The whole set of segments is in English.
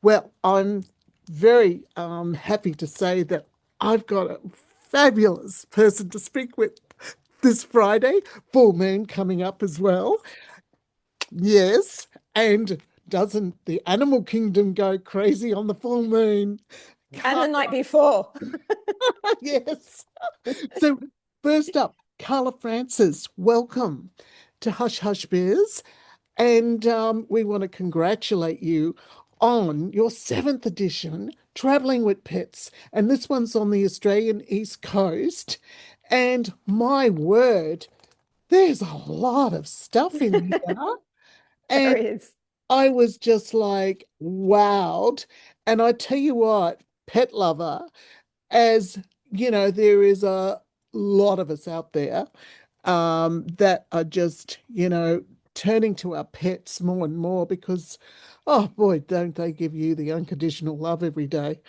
Well, I'm very happy to say that I've got a fabulous person to speak with this Friday, full moon coming up as well. Yes, and doesn't the animal kingdom go crazy on the full moon? And Carla, the night before. yes. So, first up, Carla Francis, welcome to Hush Hush Bears. And we want to congratulate you on your seventh edition, Traveling with Pets. And this one's on the Australian East Coast. And my word, there's a lot of stuff in here. There And is. I was just like, wowed. And I tell you what, pet lover, as you know, there is a lot of us out there that are just, turning to our pets more and more because, oh boy, don't they give you the unconditional love every day?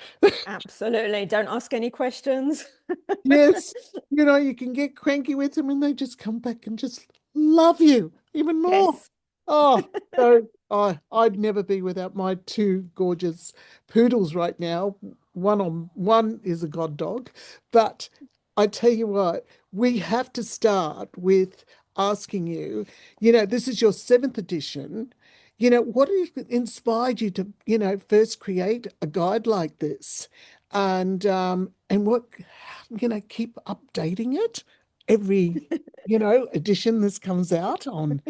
Absolutely. Don't ask any questions. Yes, you can get cranky with them and they just come back and just love you even more. Yes. Oh, so I'd never be without my two gorgeous poodles right now. One is a god dog, but I tell you what, we have to start with asking you, this is your seventh edition. What inspired you to, first create a guide like this? And what, keep updating it every, edition this comes out on.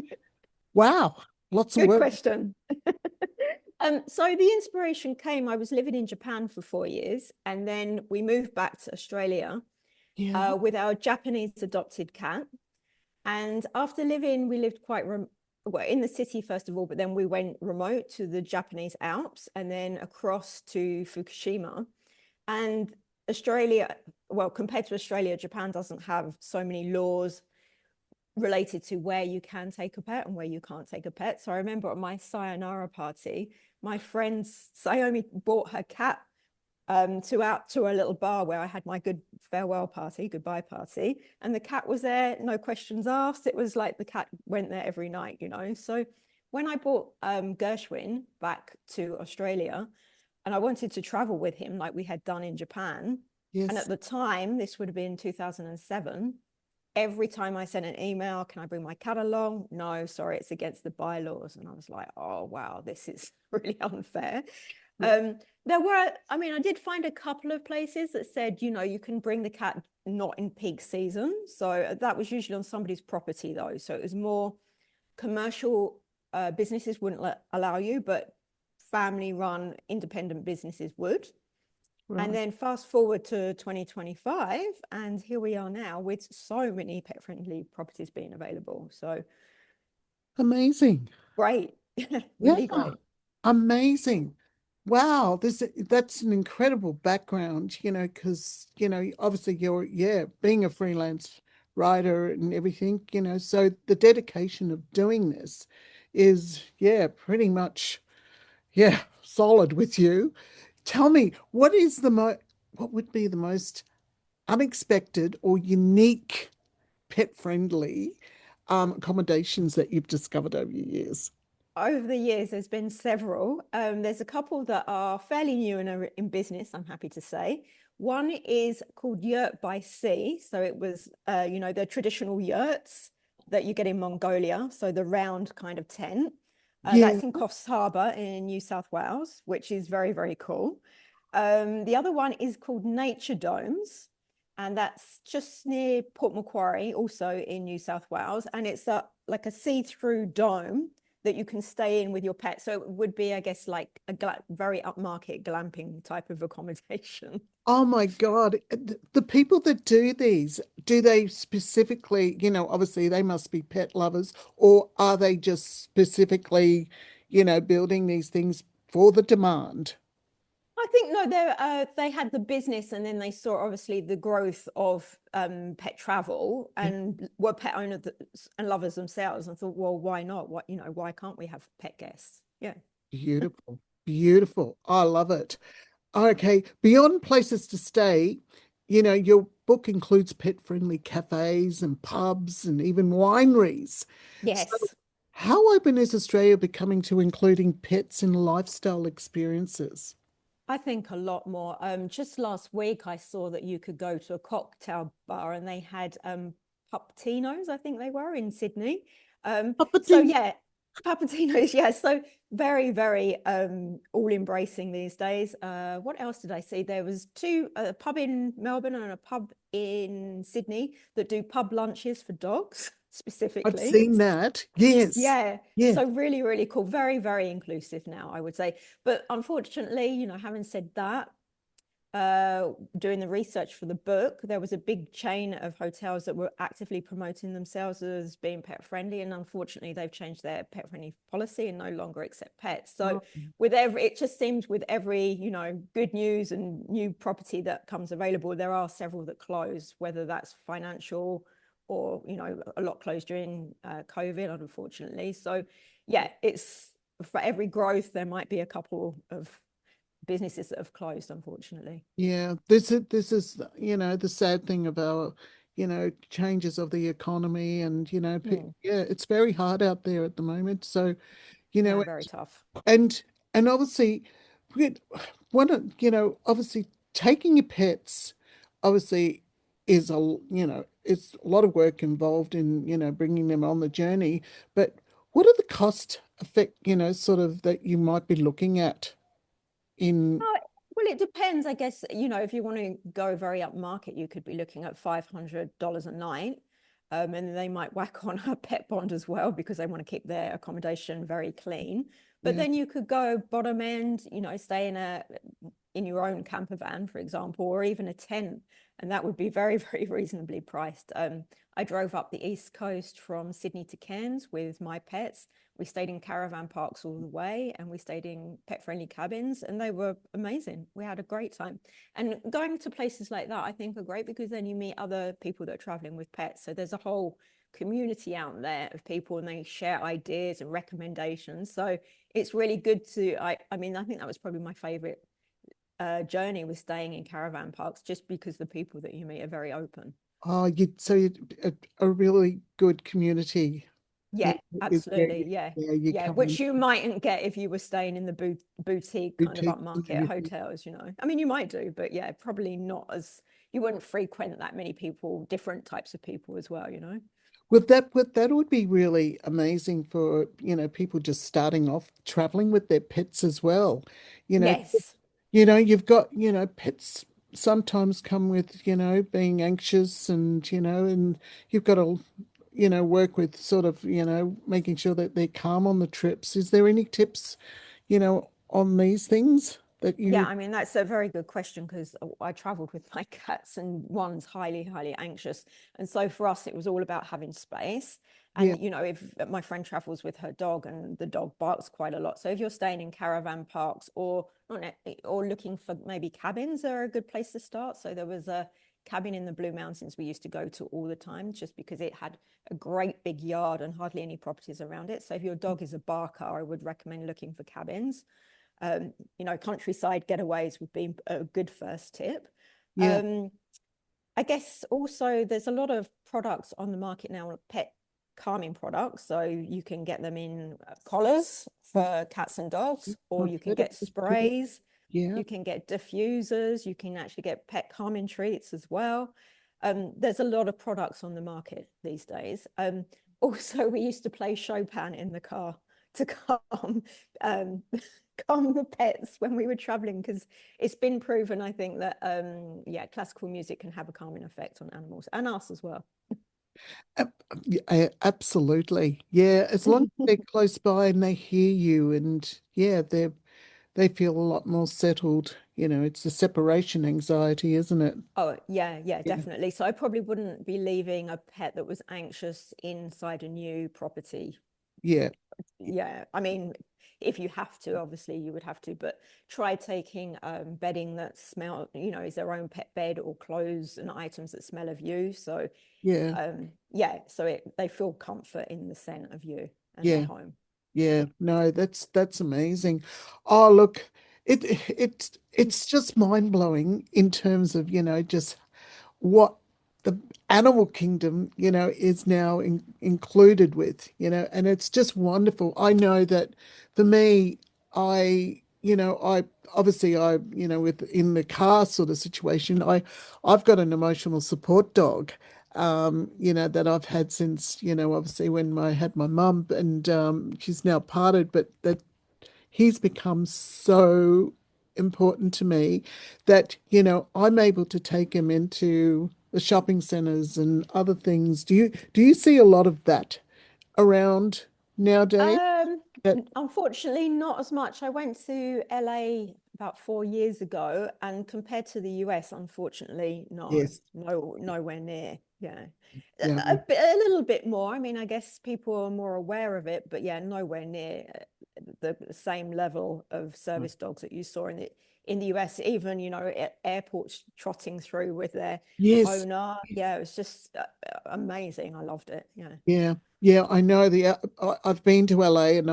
Wow, lots of Good work. question. So the inspiration came, I was living in Japan for 4 years, and then we moved back to Australia Yeah. with our Japanese adopted cat. And after living, we lived well in the city first of all, but then we went remote to the Japanese Alps and then across to Fukushima. And Australia, well, compared to Australia, Japan doesn't have so many laws related to where you can take a pet and where you can't take a pet. So I remember at my sayonara party, my friend Sayomi brought her cat to out to a little bar where I had my good farewell party, goodbye party, and the cat was there, no questions asked. It was like the cat went there every night. So when I brought Gershwin back to Australia, and I wanted to travel with him like we had done in Japan, and at Yes. the time, this would have been 2007. Every time I sent an email, can I bring my cat along? No, sorry, it's against the bylaws. And I was like, oh, wow, this is really unfair. There were, I mean, I did find a couple of places that said, you can bring the cat not in peak season. So that was usually on somebody's property, though. So it was more commercial businesses wouldn't allow you, but family run independent businesses would. And Right. then fast forward to 2025, and here we are now with so many pet friendly properties being available. So Amazing. great, Yeah. really great. Amazing. Wow, that's an incredible background, because, obviously you're, yeah, being a freelance writer and everything, so the dedication of doing this is, yeah, pretty much, yeah, solid with you. Tell me, what would be the most unexpected or unique pet friendly accommodations that you've discovered over your years? Over the years, there's been several. There's a couple that are fairly new and are in business, I'm happy to say. One is called Yurt by Sea. So it was, the traditional yurts that you get in Mongolia. So the round kind of tent. Yeah. That's in Coffs Harbour in New South Wales, which is very, very cool. The other one is called Nature Domes, and that's just near Port Macquarie, also in New South Wales. And it's like a see-through dome that you can stay in with your pet. So it would be, I guess, like a very upmarket glamping type of accommodation. Oh my God. The people that do these, do they specifically, obviously they must be pet lovers, or are they just specifically, building these things for the demand? I think no, they had the business, and then they saw obviously the growth of pet travel, Yeah. and were pet owners and lovers themselves, and thought, well, why not? Why can't we have pet guests? Yeah. Beautiful. Beautiful. I love it. Okay. Beyond places to stay, your book includes pet-friendly cafes and pubs and even wineries. So Yes. How open is Australia becoming to including pets in lifestyle experiences? I think a lot more. Just last week, I saw that you could go to a cocktail bar and they had puptinos, I think they were in Sydney. So Uppity. yeah, puptinos, yeah. So very, very all embracing these days. What else did I see? There was two, a pub in Melbourne and a pub in Sydney that do pub lunches for dogs I've specifically. seen that. Yes. Yeah. Yeah. So really, really cool. Very, very inclusive now, I would say. But unfortunately, having said that, doing the research for the book, there was a big chain of hotels that were actively promoting themselves as being pet friendly, and unfortunately, they've changed their pet friendly policy and no longer accept pets. So, Oh, it just seems with every good news and new property that comes available, there are several that close, whether that's financial or a lot closed during COVID, unfortunately. So, yeah, it's for every growth there might be a couple of businesses that have closed, unfortunately. yeah. This is, the sad thing about, changes of the economy and, Mm. yeah, it's very hard out there at the moment. So, you Yeah, know, very tough. and and obviously we one of obviously taking your pets obviously is it's a lot of work involved in bringing them on the journey, but what are the cost effect sort of that you might be looking at in Well, it depends, I guess. If you want to go very upmarket, you could be looking at $500 a night. And then they might whack on a pet bond as well because they want to keep their accommodation very clean. But yeah. then you could go bottom end, stay in your own camper van, for example, or even a tent, and that would be very, very reasonably priced. I drove up the East Coast from Sydney to Cairns with my pets. We stayed in caravan parks all the way, and we stayed in pet-friendly cabins, and they were amazing. We had a great time. And going to places like that, I think, are great because then you meet other people that are traveling with pets. So there's a whole community out there of people, and they share ideas and recommendations. So it's really good to. I mean, I think that was probably my favorite journey was staying in caravan parks just because the people that you meet are very open. Oh, a really good community is, Yeah, is where absolutely. Yeah. you Yeah, come which you mightn't get if you were staying in the boutique kind of boutiques and upmarket everything. hotels. I mean, you might do, but yeah, probably not as you wouldn't frequent that many people, different types of people as well. That would be really amazing for, people just starting off traveling with their pets as well. You know, Yes. you've got, pets sometimes come with, being anxious and you've got to, work with sort of, making sure that they're calm on the trips. Is there any tips, on these things that Yeah, you, I mean, that's a very good question because I traveled with my cats and one's highly, highly anxious. And so for us, it was all about having space. yeah, And, if my friend travels with her dog and the dog barks quite a lot. So if you're staying in caravan parks or or looking for maybe cabins are a good place to start. So there was a cabin in the Blue Mountains we used to go to all the time just because it had a great big yard and hardly any properties around it. So if your dog is a barker, I would recommend looking for cabins. Countryside getaways would be a good first tip. yeah, Um, I guess also there's a lot of products on the market now, pet calming products. So you can get them in collars for cats and dogs, or I've you can heard of get this too. sprays, Yeah. you can get diffusers, you can actually get pet calming treats as well. There's a lot of products on the market these days. Also, we used to play Chopin in the car to um, calm the pets when we were traveling because it's been proven, I think, that yeah, classical music can have a calming effect on animals and us as well. Ab- yeah, absolutely. Yeah, as long as they're close by and they hear you and yeah, they feel a lot more settled. It's the separation anxiety, isn't it? Oh, yeah, yeah, Yeah. definitely. So I probably wouldn't be leaving a pet that was anxious inside a new property. Yeah. Yeah, I mean, if you have to, obviously you would have to, but try taking bedding that smell, is their own pet bed or clothes and items that smell of you. So Yeah. yeah, so they feel comfort in the scent of you and their Yeah. home. Yeah. No, that's amazing. Oh, look, it's just mind-blowing in terms of, just what the animal kingdom, is now included with, and it's just wonderful. I know that for me, I obviously with in the car sort of situation, I've got an emotional support dog, that I've had since, obviously when I had my mum and she's now parted, but that he's become so important to me that, I'm able to take him into the shopping centers and other things. Do you see a lot of that around nowadays? Um, That Unfortunately, not as much. I went to LA about 4 years ago, and compared to the US, unfortunately, yes, nowhere near. Yeah, yeah, a little bit more. I mean, I guess people are more aware of it, but yeah, nowhere near the same level of service dogs that you saw in the US. Even at airports trotting through with their yes, owner. Yeah, it was just amazing. I loved it. Yeah. yeah, yeah. I know I've been to LA and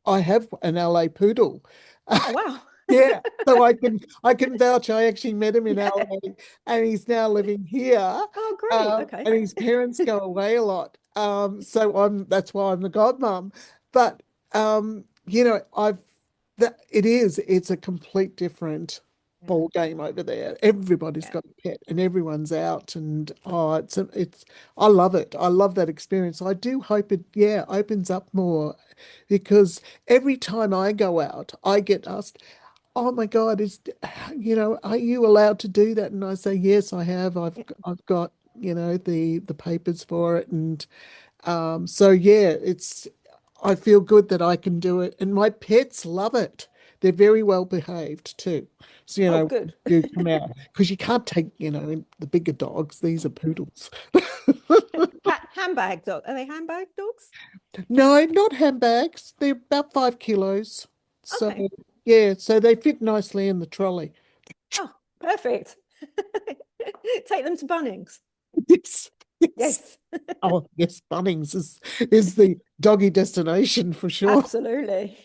I have an LA poodle. Oh wow. Yeah, so I can vouch. I actually met him in Yeah. LA, and he's now living here. Oh, great. And Okay. his parents go away a lot. So that's why I'm the godmom. But I've that it's a complete different Yeah. ball game over there. Everybody's Yeah. got a pet, and everyone's out, and it's I love it. I love that experience. I do hope it, yeah, opens up more because every time I go out, I get asked, oh my God, are you allowed to do that? And I say, yes, I have. Yeah. I've got, the papers for it. And so yeah, I feel good that I can do it. And my pets love it. They're very well behaved too. So, Oh, when good. you come out, because you can't take, the bigger dogs. These are poodles. Handbag dog. Are they handbag dogs? No, not handbags. They're about 5 kilos. So Okay. yeah, so they fit nicely in the trolley. Oh, perfect. Take them to Bunnings. Yes, yes. Yes, Oh, yes, Bunnings is the doggy destination for sure. absolutely.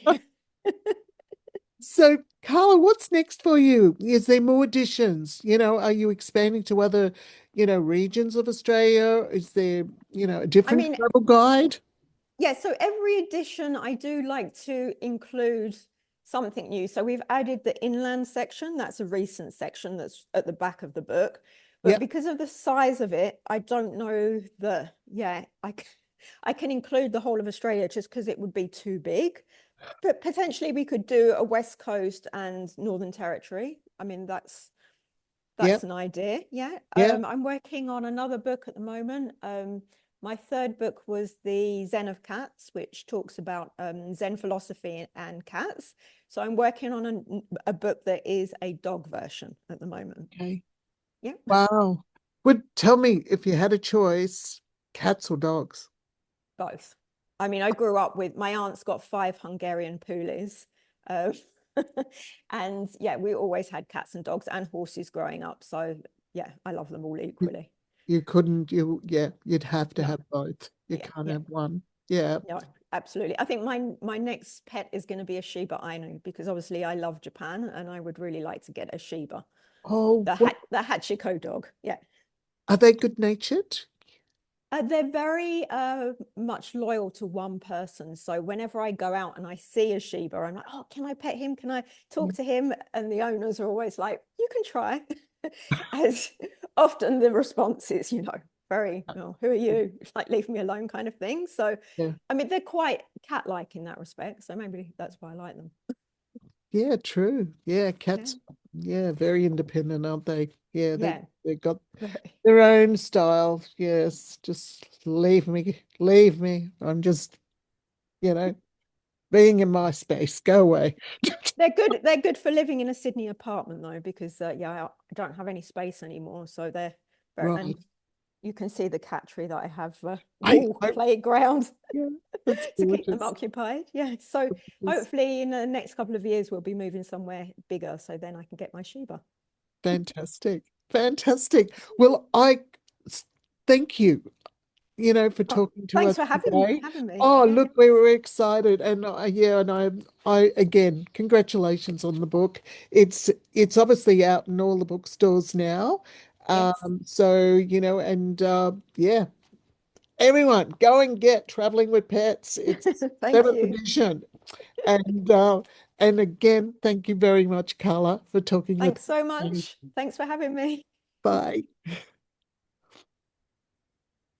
So, Carla, what's next for you? Is there more editions? Are you expanding to other, regions of Australia? Is there, a I different mean, travel guide? yeah, so every edition I do like to include something new. So we've added the inland section. That's a recent section that's at the back of the book. But Yeah, because of the size of it, I don't know yeah, I can include the whole of Australia just because it would be too big. But potentially we could do a West Coast and Northern Territory. I mean, yeah, that's an idea. Yeah. yeah. I'm working on another book at the moment. My third book was the Zen of Cats, which talks about Zen philosophy and cats. So I'm working on a book that is a dog version at the moment. Okay. Yeah, Wow. Would tell me if you had a choice, cats or dogs? both. I mean, I grew up with my aunt's got 5 Hungarian poolies. Um, and yeah, we always had cats and dogs and horses growing up. So yeah, I love them all You, equally. you couldn't, yeah, you'd have to No, have both. You yeah, can't yeah. have one. Yeah. No, absolutely. I think my next pet is going to be a Shiba Inu because obviously I love Japan and I would really like to get a Shiba, Oh, the Hachiko dog. Yeah. are they good natured? They're very much loyal to one person. So whenever I go out and I see a Shiba, I'm like, oh, can I pet him? Can I talk to him? And the owners are always like, you can try. As often the response is, very, oh, who are you? Like, leave me alone kind of thing. So, Yeah. I mean, they're quite cat-like in that respect. So maybe that's why I like them. Yeah, true. Yeah, Yeah. cats, yeah, very independent, aren't they? Yeah, Yeah. they got Very. their own style. Yes, just leave me, leave me. I'm just, you know, being in my space. Go away. They're good. They're good for living in a Sydney apartment though, because yeah, I don't have any space anymore. So they're very, and Right. you can see the cat tree that I have I, wall I playground yeah, that's to keep them gorgeous. occupied. Yeah. So It's hopefully in the next couple of years we'll be moving somewhere bigger, so then I can get my Shiba. fantastic. Fantastic. Well, s- thank you, for Oh, talking to thanks us for having today. having me. Oh, Yeah, yeah. look, we were excited, and yeah, and I again, congratulations on the book. It's obviously out in all the bookstores now. Yes. So, and yeah, everyone go and get Traveling with Pets. It's Thank seventh you. edition. And again, thank you very much, Carla, for talking with Thanks so me. much. Thanks for having me. Bye.